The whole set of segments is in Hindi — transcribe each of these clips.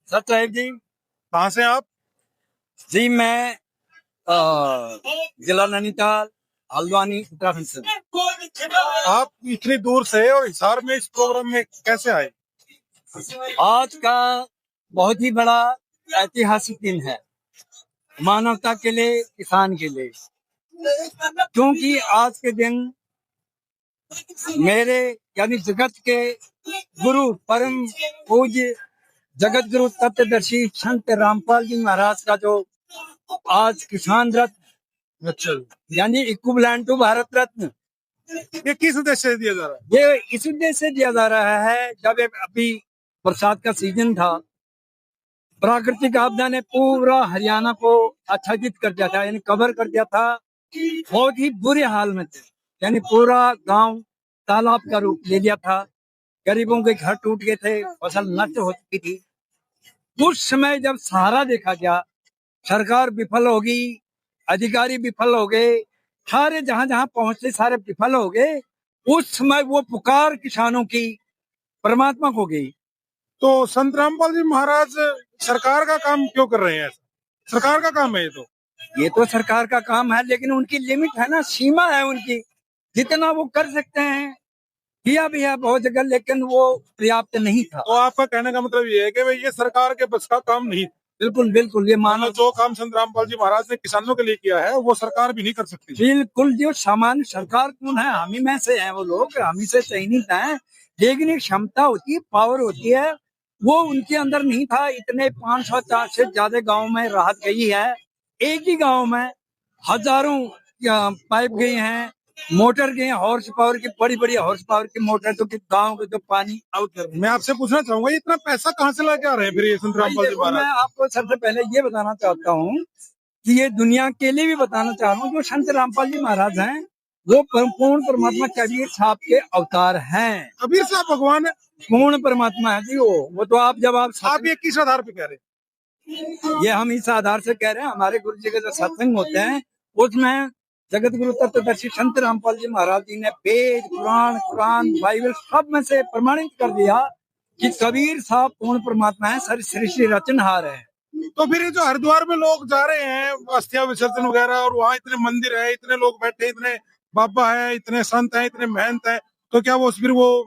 सर जी। कहाँ से आप? जी मैं जिला नैनीताल हल्द्वानी उत्तराखंड से। आप इतनी दूर से और हिसार में इस प्रोग्राम में कैसे आए? आज का बहुत ही बड़ा ऐतिहासिक दिन है मानवता के लिए, किसान के लिए, क्योंकि आज के दिन मेरे यानी जगत के गुरु परम पूज्य जगत गुरु तत्वदर्शी संत रामपाल जी महाराज का जो आज किसान रत्न अच्छा, यानी इक्विवेलेंट टू भारत रत्न, ये किस उद्देश्य से दिया जा रहा है? ये इस उद्देश्य से दिया जा रहा है। जब अभी बरसात का सीजन था, प्राकृतिक आपदा ने पूरा हरियाणा को आच्छादित कर दिया था, यानी कवर कर दिया था। बहुत ही बुरे हाल में थे, यानी पूरा गांव तालाब का रूप ले लिया था। गरीबों के घर टूट गए थे, फसल नष्ट हो चुकी थी। उस समय जब सहारा देखा गया, सरकार विफल होगी, अधिकारी विफल हो गए, सारे जहां जहां पहुंचे सारे विफल हो गए। उस समय वो पुकार किसानों की परमात्मा को गई। तो संत रामपाल जी महाराज सरकार का काम क्यों कर रहे हैं ऐसा? सरकार का काम है ये तो सरकार का काम है, लेकिन उनकी लिमिट है ना, सीमा है उनकी। जितना वो कर सकते हैं किया भी है बहुत जगह, लेकिन वो पर्याप्त नहीं था। तो आपका कहने का मतलब ये है कि भाई ये सरकार के बस का काम नहीं? बिल्कुल बिल्कुल, ये मानो मतलब जो काम संत रामपाल जी महाराज ने किसानों के लिए किया है वो सरकार भी नहीं कर सकती। बिल्कुल। जो सामान्य सरकार कौन है, हम ही में से है वो लोग, हम ही से चयनित हैं। लेकिन एक क्षमता होती है, पावर होती है, वो उनके अंदर नहीं था। इतने 500 से ज्यादा गांव में राहत गई है। एक ही गांव में हजारों पाइप गई हैं, मोटर गए, हॉर्स पावर की, बड़ी बड़ी हॉर्स पावर की मोटर, तो गांव के जो पानी आउट कर। मैं आपसे पूछना चाहूंगा इतना पैसा कहाँ से लेके आ रहे हैं फिर ये संत रामपाल जी मैं महाराज? आपको सबसे पहले ये बताना चाहता हूँ कि ये दुनिया के लिए भी बताना चाह रहा हूँ, जो संत रामपाल जी महाराज हैं वो पूर्ण परमात्मा कबीर साहब के अवतार हैं। कबीर साहब भगवान है? पूर्ण परमात्मा है जी वो तो आप जब आप ये किस आधार पे कह रहे हैं? ये हम इस आधार से कह रहे हैं, हमारे गुरु जी के जो सत्संग होते हैं उसमें जगत गुरु तत्वदर्शी संत रामपाल जी महाराज जी ने वेद, पुराण, कुरान, बाइबल सब में से प्रमाणित कर दिया कि कबीर साहब पूर्ण परमात्मा है, सृष्टि रचनहार है। तो फिर ये जो हरिद्वार में लोग जा रहे हैं अस्थिया विसर्जन वगैरह, और वहाँ इतने मंदिर है, इतने लोग बैठे, इतने बाबा है, इतने संत है, इतने महंत है, तो क्या वो फिर वो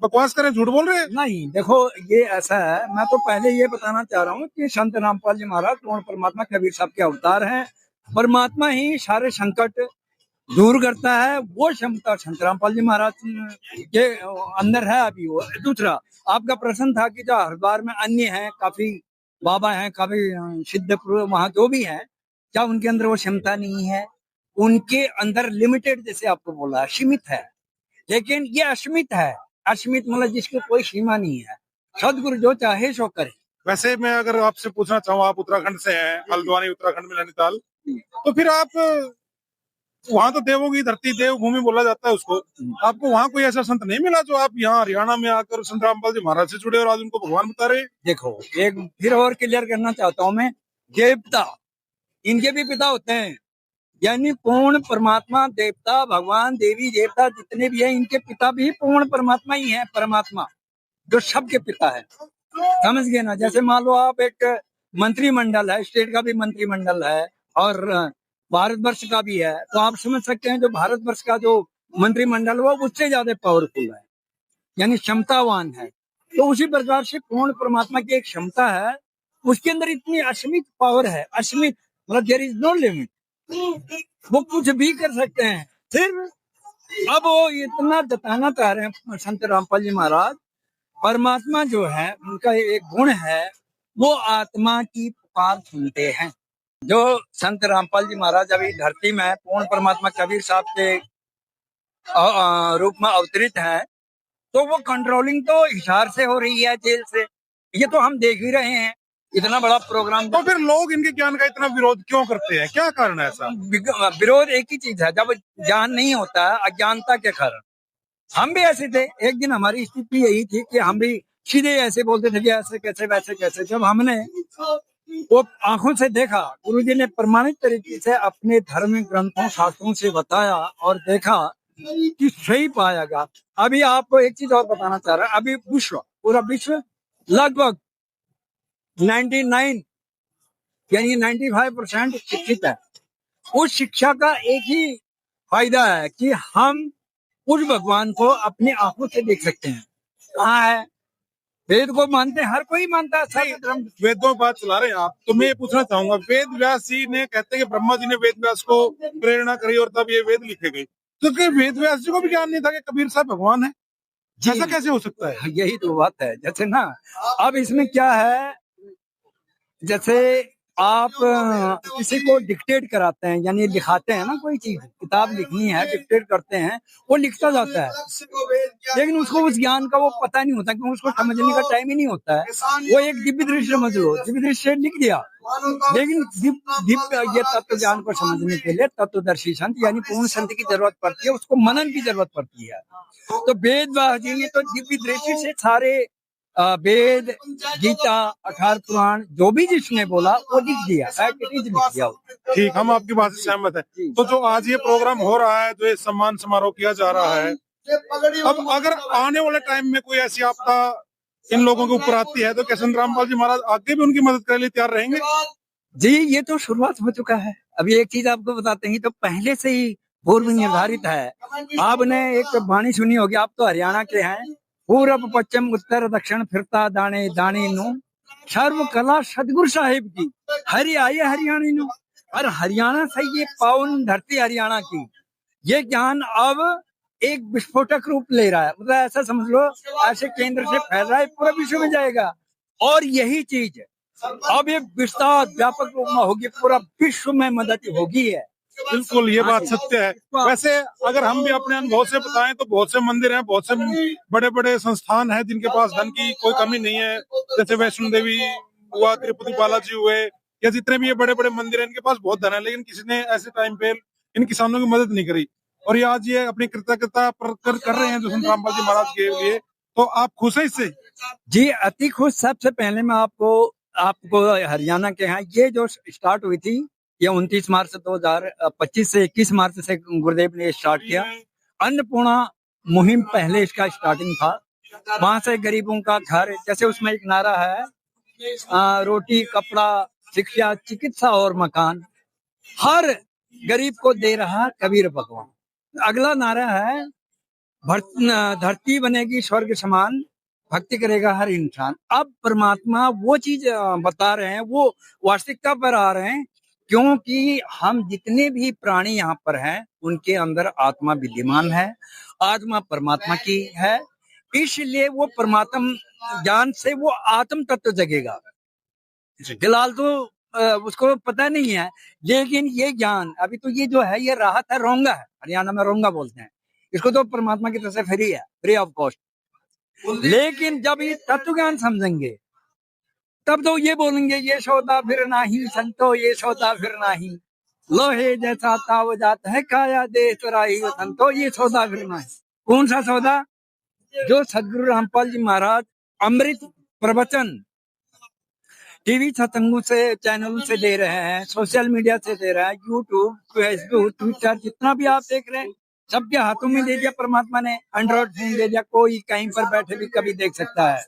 बकवास करें, झूठ बोल रहे हैं? नहीं, देखो ये ऐसा है, मैं तो पहले ये बताना चाह रहा हूँ कि संत रामपाल जी महाराज पूर्ण परमात्मा कबीर साहब के अवतार हैं। परमात्मा ही सारे संकट दूर करता है, वो क्षमता संत रामपाल जी महाराज के अंदर है अभी। वो दूसरा आपका प्रश्न था कि जो हरिद्वार में अन्य हैं, काफी बाबा हैं, काफी सिद्ध पुरुष वहां जो भी हैं, क्या उनके अंदर वो क्षमता नहीं है? उनके अंदर लिमिटेड, जैसे आपको बोला, सीमित है। लेकिन ये असीमित है। असीमित मतलब जिसकी कोई सीमा नहीं है। सदगुरु जो चाहे सो करे। वैसे मैं अगर आपसे पूछना चाहूँ, आप उत्तराखंड से हैं, हल्द्वानी उत्तराखंड में नैनीताल, तो फिर आप वहाँ तो देवों की धरती, देवभूमि बोला जाता है उसको, आपको वहाँ कोई ऐसा संत नहीं मिला जो आप यहाँ हरियाणा में आकर संत रामपाल जी महाराज से जुड़े और आज उनको भगवान बता रहे? देखो एक फिर और क्लियर करना चाहता हूँ मैं, देवता इनके भी पिता होते हैं, यानी पूर्ण परमात्मा। देवता, भगवान, देवी देवता जितने भी हैं, इनके पिता भी पूर्ण परमात्मा ही है, परमात्मा जो सबके पिता है। समझ गए ना? जैसे मान लो आप एक मंत्रिमंडल है, स्टेट का भी मंत्रिमंडल है और भारतवर्ष का भी है, तो आप समझ सकते हैं जो भारतवर्ष का जो मंत्रिमंडल वो उससे ज्यादा पावरफुल है, यानी क्षमतावान है। तो उसी प्रकार से पूर्ण परमात्मा की एक क्षमता है, उसके अंदर इतनी असीमित पावर है, असीमित मतलब देयर इज नो लिमिट, वो कुछ भी कर सकते हैं। फिर अब वो इतना जताना चाह रहे हैं संत रामपाल जी महाराज, परमात्मा जो है उनका एक गुण है, वो आत्मा की पुकार सुनते हैं। जो संत रामपाल जी महाराज अभी धरती में पूर्ण परमात्मा कबीर साहब के रूप में अवतरित है, तो वो कंट्रोलिंग तो हिसार से हो रही है, जेल से। ये तो हम देख ही रहे हैं, इतना बड़ा प्रोग्राम। तो फिर लोग इनके ज्ञान का इतना विरोध क्यों करते हैं, क्या कारण है ऐसा? विरोध एक ही चीज है, जब ज्ञान नहीं होता है, अज्ञानता के कारण। हम भी ऐसे थे, एक दिन हमारी स्थिति यही थी कि हम भी सीधे ऐसे बोलते थे कि ऐसे कैसे वैसे कैसे। जब हमने वो आंखों से देखा, गुरुजी ने प्रमाणित तरीके से अपने धर्म ग्रंथों शास्त्रों से बताया और देखा कि सही पाएगा। अभी आपको एक चीज और बताना चाह रहा है, अभी पूरा विश्व लगभग 99 यानी 95% शिक्षित है। उस शिक्षा का एक ही फायदा है कि हम उस भगवान को अपनी आंखों से देख सकते हैं। कहाँ है? वेद को मानते हैं, हर कोई मानता है, सब धर्म। वेदों बात चला रहे हैं आप, तो मैं ये पूछना चाहूंगा, वेद व्यास जी ने कहते हैं कि ब्रह्मा जी ने वेद व्यास को प्रेरणा करी और तब ये वेद लिखे गए, तो क्या वेद व्यास जी को भी ज्ञान नहीं था कि कबीर साहब भगवान है? ऐसा कैसे हो सकता है? यही तो बात है। जैसे ना, अब इसमें क्या है, जैसे आप किसी को डिक्टेट कराते हैं, यानी लिखाते हैं ना, कोई चीज किताब लिखनी है, डिक्टेट करते हैं, वो लिखता जाता है, लेकिन उसको उस ज्ञान का वो पता नहीं होता, क्योंकि उसको समझने का टाइम ही नहीं होता है। वो एक दिव्य दृष्टि समझ लो, दिव्य दृष्टि से लिख दिया, लेकिन दिव्य ये तत्व ज्ञान को समझने के लिए तत्वदर्शी संत यानी पूर्ण संत की जरूरत पड़ती है, उसको मनन की जरूरत पड़ती है। तो वेद व्यास जी ने तो दिव्य दृष्टि से सारे वेद, गीता, 18 पुराण जो भी जिसने बोला वो लिख दिया, लिख दिया। ठीक, हम आपकी बात से सहमत है। तो जो आज ये प्रोग्राम हो रहा है, जो ये सम्मान समारोह किया जा रहा है, अब अगर आने वाले टाइम में कोई ऐसी आपदा इन लोगों के ऊपर आती है, तो क्या संत रामपाल जी महाराज आगे भी उनकी मदद करने के लिए तैयार रहेंगे? जी, ये तो शुरुआत हो चुका है। अभी एक चीज आपको बताते हैं, तो पहले से ही पूर्व निर्धारित है। आपने एक वाणी सुनी होगी, आप तो हरियाणा के हैं, पूरब पश्चिम उत्तर दक्षिण फिरता दाने दाने नु, सर्व कला सदगुरु साहिब की, हरि आये हरियाणी नु। और हरियाणा से ये पावन धरती हरियाणा की, ये ज्ञान अब एक विस्फोटक रूप ले रहा है। मतलब ऐसा समझ लो, ऐसे केंद्र से फैल रहा है, पूरा विश्व में जाएगा। और यही चीज अब ये विस्तार व्यापक रूप में होगी, पूरा विश्व में मदद होगी है। बिल्कुल, ये बात सत्य है। वैसे अगर हम भी अपने अनुभव से बताएं, तो बहुत से मंदिर हैं, बहुत से बड़े बड़े संस्थान हैं जिनके पास धन की कोई कमी नहीं है। जैसे वैष्णो देवी हुआ, तिरुपति बालाजी हुए, या जितने भी ये बड़े बड़े मंदिर हैं, इनके पास बहुत धन है, लेकिन किसी ने ऐसे टाइम पे इन किसानों की मदद नहीं करी। और ये आज ये अपनी कृतज्ञता कर रहे हैं जो संत रामपाल जी महाराज के लिए, तो आप खुश हैं इससे? जी, अति खुश। सबसे पहले मैं आपको हरियाणा के यहाँ ये जो स्टार्ट हुई थी, ये 29 मार्च 2025 से 21 मार्च से गुरुदेव ने स्टार्ट किया। अन्नपूर्णा मुहिम पहले इसका स्टार्टिंग था। वहां से गरीबों का घर, जैसे उसमें एक नारा है, रोटी कपड़ा शिक्षा चिकित्सा और मकान हर गरीब को दे रहा कबीर भगवान। अगला नारा है, धरती बनेगी स्वर्ग समान, भक्ति करेगा हर इंसान। अब परमात्मा वो चीज बता रहे हैं, वो वास्तविकता पर आ रहे हैं, क्योंकि हम जितने भी प्राणी यहाँ पर हैं, उनके अंदर आत्मा विद्यमान है, आत्मा परमात्मा की है, इसलिए वो परमात्मा ज्ञान से वो आत्म तत्व जगेगा। फिलहाल तो उसको पता नहीं है, लेकिन ये ज्ञान अभी तो ये जो है, ये राहत है, रोंगा है, हरियाणा में रोंगा बोलते हैं इसको, तो परमात्मा की तरफ से फ्री है, फ्री ऑफ कॉस्ट। लेकिन जब ये तत्व ज्ञान समझेंगे, तब तो ये बोलेंगे, ये सौदा फिर नाही संतो, ये सौदा फिर नाही, लोहे जैसा ताव जात है काया दे चुराही संतो, ये सौदा फिर नाही। कौन सा सौदा? जो सदगुरु रामपाल जी महाराज अमृत प्रवचन टीवी सत्संगों से, चैनलों से दे रहे हैं, सोशल मीडिया से दे रहे हैं, यूट्यूब, फेसबुक, ट्विटर, जितना भी आप देख रहे हैं, सबके हाथों में दे दिया परमात्मा ने। एंड्रॉइड फोन दे दिया, कोई कहीं पर बैठे भी कभी देख सकता है।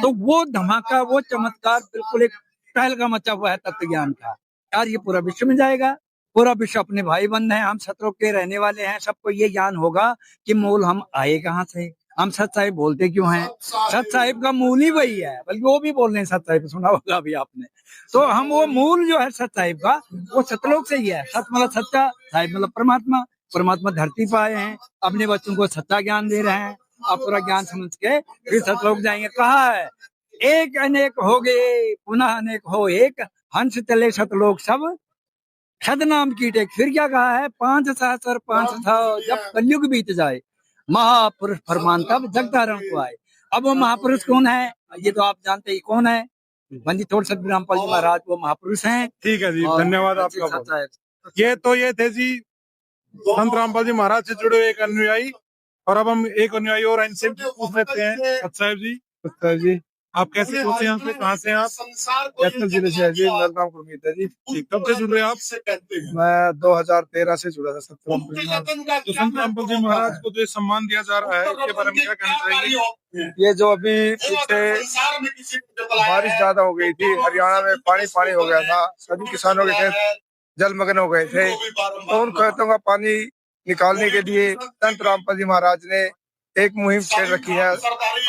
तो वो धमाका, वो चमत्कार बिल्कुल एक पहल का मचा हुआ है तत्व ज्ञान का। यार ये पूरा विश्व में जाएगा, पूरा विश्व अपने भाई बंद है, हम शत्रु के रहने वाले हैं। सबको ये ज्ञान होगा कि मूल हम आए कहाँ से, हम सत साहिब बोलते क्यों हैं। सत साहिब का मूल ही वही है, बल्कि वो भी बोल रहे हैं सत साहिब, सुना होगा अभी आपने। तो हम वो मूल जो है सत साहिब का, वो सतलोक से ही है। सत मतलब सच्चा, साहिब मतलब परमात्मा। परमात्मा धरती पर आए हैं, अपने बच्चों को सच्चा ज्ञान दे रहे हैं। आप पूरा ज्ञान समझ के फिर सतलोक जाएंगे। कहा है, एक अनेक हो गए पुनः अनेक हो एक, हंस चले सतलोक सब सद नाम की टेक। फिर क्या कहा है, 5 सहस्र 500 जब कलयुग बीत जाए, महापुरुष फरमान तब जगधारण को आए। अब वो महापुरुष कौन है, ये तो आप जानते ही कौन है, बंदी थोड़ सदगुरु रामपाल जी महाराज वो महापुरुष हैं। ठीक है जी, धन्यवाद आपका। ये थे जी संत रामपाल जी महाराज से जुड़े एक अनुयायी। और अब हम एक अनुयायी और इनसे पूछ लेते हैं। सत साहिब जी, आप कैसे पहुंचे यहाँ पे, कहाँ से हैं आप? कैथल जिले से है जी, मेरा नाम गुरमीत है जी। ठीक, कब से जुड़ रहे हैं आप? मैं 2013 से जुड़ा था सत्तर। तो संत रामपाल जी महाराज को जो ये सम्मान दिया जा रहा है, इसके बारे में क्या कहना चाहेंगे? ये जो अभी पीछे बारिश ज्यादा हो गई थी, हरियाणा में पानी पानी हो गया था, सभी किसानों के खेत जलमग्न हो गए थे, तो उन खेतों का पानी निकालने के लिए संत रामपाल जी महाराज ने एक मुहिम छेड़ रखी है,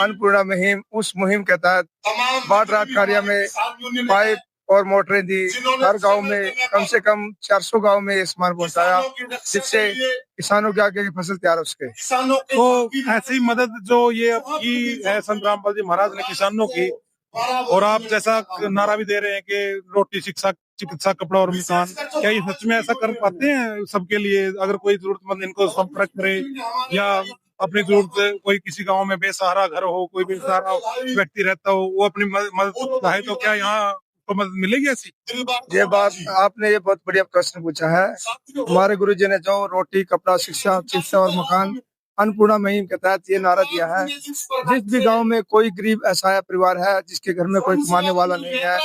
अन्नपूर्णा मुहिम। उस मुहिम के तहत बाट रात कार्य में पाइप और मोटरें दी, हर गांव में कम से कम 400 गांव में ये सामान पहुंचाया, जिससे किसानों के आगे की फसल तैयार हो सके। तो ऐसी मदद जो ये की है संत रामपाल जी महाराज ने किसानों की, और आप जैसा नारा भी दे रहे हैं कि रोटी, शिक्षा, चिकित्सा, कपड़ा और मकान, क्या ये सच में ऐसा कर पाते हैं सबके लिए? अगर कोई जरूरतमंद इनको संपर्क करे, या अपनी जरूरत, कोई किसी गांव में बेसहारा घर हो, कोई बेसहारा व्यक्ति रहता हो, वो अपनी मदद चाहे, तो क्या यहाँ तो मदद मिलेगी ऐसी? ये बात आपने ये बहुत बढ़िया प्रश्न पूछा है। हमारे गुरुजी ने जो रोटी, कपड़ा, शिक्षा, चिकित्सा और मकान अन्नपूर्णा मुहिम के तहत ये नारा दिया है, जिस भी गांव में कोई गरीब असहाय परिवार है, जिसके घर में कोई कमाने वाला नहीं है,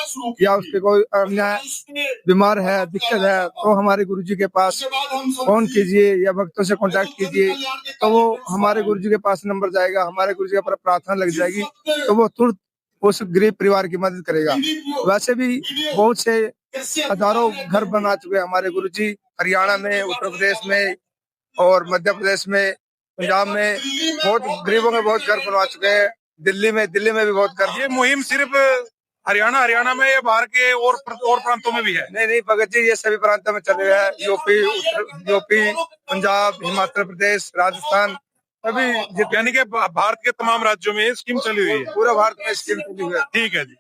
या उसके कोई अन्य बीमार है, दिक्कत है, तो हमारे गुरुजी के पास फोन कीजिए या भक्तों से कांटेक्ट कीजिए, तो वो हमारे गुरुजी के पास नंबर जाएगा, हमारे गुरुजी के ऊपर प्रार्थना लग जाएगी, तो वो तुरंत उस गरीब परिवार की मदद करेगा। वैसे भी बहुत से हजारों घर बना चुके हैं हमारे गुरुजी, हरियाणा में, उत्तर प्रदेश में और मध्य प्रदेश में, पंजाब में बहुत गरीबों में बहुत घर बनवा चुके हैं। दिल्ली में भी बहुत घर। ये मुहिम सिर्फ हरियाणा में या बाहर के और प्रांतों में भी है? नहीं भगत जी, ये सभी प्रांतों में चले हुए हैं। यूपी, पंजाब, हिमाचल प्रदेश, राजस्थान, सभी, यानी कि भारत के तमाम राज्यों में ये स्कीम चली हुई है। पूरा भारत में स्कीम चली हुई है। ठीक है जी।